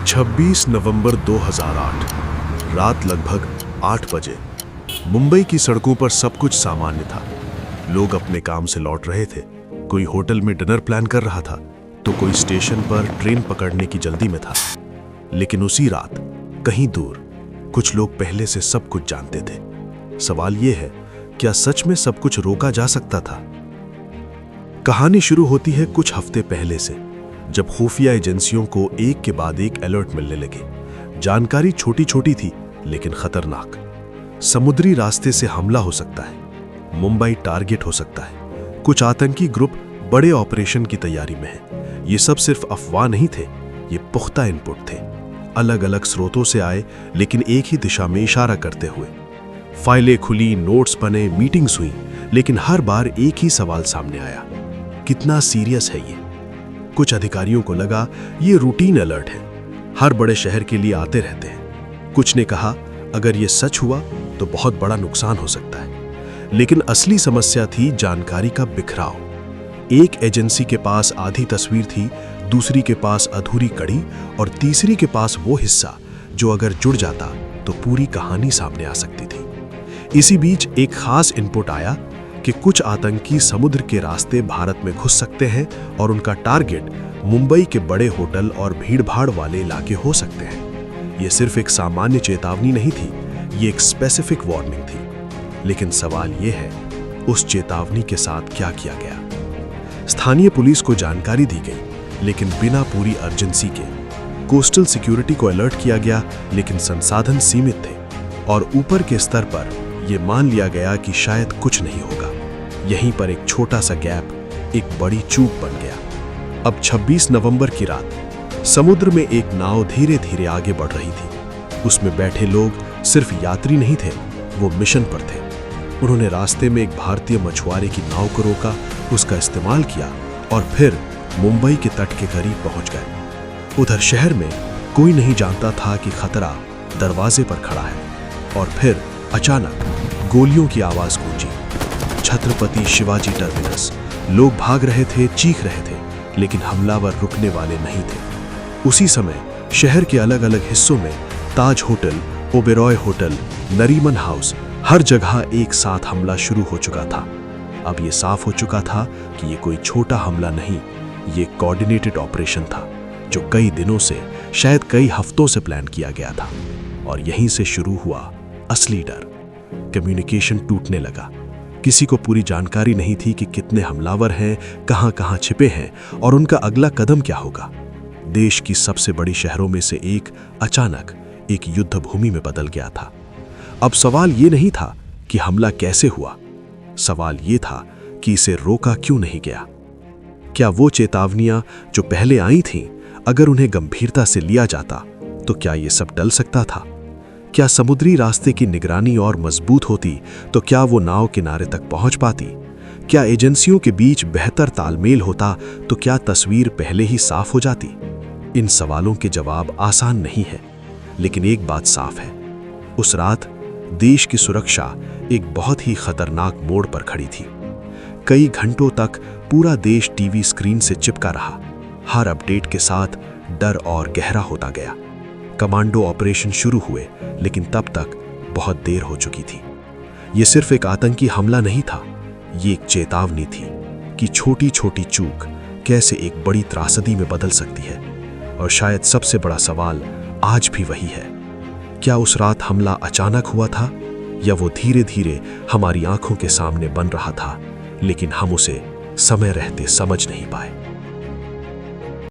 26 नवंबर 2008 रात लगभग 8 बजे मुंबई की सड़कों पर सब कुछ सामान्य था। लोग अपने काम से लौट रहे थे। कोई होटल में डिनर प्लान कर रहा था तो कोई स्टेशन पर ट्रेन पकड़ने की जल्दी में था। लेकिन उसी रात कहीं दूर कुछ लोग पहले से सब कुछ जानते थे। सवाल यह है, क्या सच में सब कुछ रोका जा सकता था? कहानी शुरू होती है कुछ हफ्ते पहले से, जब खुफिया एजेंसियों को एक के बाद एक अलर्ट मिलने लगे। जानकारी छोटी छोटी थी लेकिन खतरनाक। समुद्री रास्ते से हमला हो सकता है, मुंबई टारगेट हो सकता है, कुछ आतंकी ग्रुप बड़े ऑपरेशन की तैयारी में है। ये सब सिर्फ अफवाह नहीं थे, ये पुख्ता इनपुट थे, अलग अलग स्रोतों से आए लेकिन एक ही दिशा में इशारा करते हुए। फाइलें खुली, नोट्स बने, मीटिंग्स हुई, लेकिन हर बार एक ही सवाल सामने आया, कितना सीरियस है ये? कुछ अधिकारियों को लगा ये रूटीन अलर्ट है, हर बड़े शहर के लिए आते रहते हैं। कुछ ने कहा अगर ये सच हुआ तो बहुत बड़ा नुकसान हो सकता है। लेकिन असली समस्या थी जानकारी का बिखराव। एक एजेंसी के पास आधी तस्वीर थी, दूसरी के पास अधूरी कड़ी और तीसरी के पास वो हिस्सा जो अगर जुड़ जाता तो पूरी कहानी सामने आ सकती थी। इसी बीच एक खास इनपुट आया कि कुछ आतंकी समुद्र के रास्ते भारत में घुस सकते हैं और उनका टारगेट मुंबई के बड़े होटल और भीड़भाड़ वाले इलाके हो सकते हैं। यह सिर्फ एक सामान्य चेतावनी नहीं थी, ये एक स्पेसिफिक वार्निंग थी। लेकिन सवाल यह है, उस चेतावनी के साथ क्या किया गया? स्थानीय पुलिस को जानकारी दी गई लेकिन बिना पूरी अर्जेंसी के। कोस्टल सिक्योरिटी को अलर्ट किया गया लेकिन संसाधन सीमित थे और ऊपर के स्तर पर यह मान लिया गया कि शायद कुछ नहीं होगा। यहीं पर एक छोटा सा गैप एक बड़ी चूक बन गया। अब 26 नवंबर की रात समुद्र में एक नाव धीरे धीरे आगे बढ़ रही थी। उसमें बैठे लोग सिर्फ यात्री नहीं थे, वो मिशन पर थे। उन्होंने रास्ते में एक भारतीय मछुआरे की नाव को रोका, उसका इस्तेमाल किया और फिर मुंबई के तट के करीब पहुंच गए। उधर शहर में कोई नहीं जानता था कि खतरा दरवाजे पर खड़ा है। और फिर अचानक गोलियों की आवाज गूंजी। छत्रपति शिवाजी टर्मिनस। लोग भाग रहे थे, चीख रहे थे, लेकिन हमलावर रुकने वाले नहीं थे। उसी समय शहर के अलग अलग हिस्सों में Taj hotel, Oberoi hotel, Nariman house, हर जगह एक साथ हमला शुरू हो चुका था। अब यह साफ हो चुका था कि यह कोई छोटा हमला नहीं, ये कोऑर्डिनेटेड ऑपरेशन था जो कई दिनों से, शायद कई हफ्तों से प्लान किया गया था। और यहीं से शुरू हुआ असली डर। कम्युनिकेशन टूटने लगा। किसी को पूरी जानकारी नहीं थी कि कितने हमलावर हैं, कहां-कहां छिपे हैं और उनका अगला कदम क्या होगा। देश की सबसे बड़ी शहरों में से एक अचानक एक युद्ध भूमि में बदल गया था। अब सवाल ये नहीं था कि हमला कैसे हुआ, सवाल ये था कि इसे रोका क्यों नहीं गया। क्या वो चेतावनियां जो पहले आई थीं, अगर उन्हें गंभीरता से लिया जाता तो क्या ये सब टल सकता था? क्या समुद्री रास्ते की निगरानी और मजबूत होती तो क्या वो नाव किनारे तक पहुंच पाती? क्या एजेंसियों के बीच बेहतर तालमेल होता तो क्या तस्वीर पहले ही साफ हो जाती? इन सवालों के जवाब आसान नहीं है, लेकिन एक बात साफ है, उस रात देश की सुरक्षा एक बहुत ही खतरनाक मोड़ पर खड़ी थी। कई घंटों तक पूरा देश टीवी स्क्रीन से चिपका रहा। हर अपडेट के साथ डर और गहरा होता गया। कमांडो ऑपरेशन शुरू हुए लेकिन तब तक बहुत देर हो चुकी थी। यह सिर्फ एक आतंकी हमला नहीं था, ये एक चेतावनी थी कि छोटी छोटी चूक कैसे एक बड़ी त्रासदी में बदल सकती है। और शायद सबसे बड़ा सवाल आज भी वही है, क्या उस रात हमला अचानक हुआ था या वो धीरे धीरे हमारी आंखों के सामने बन रहा था, लेकिन हम उसे समय रहते समझ नहीं पाए।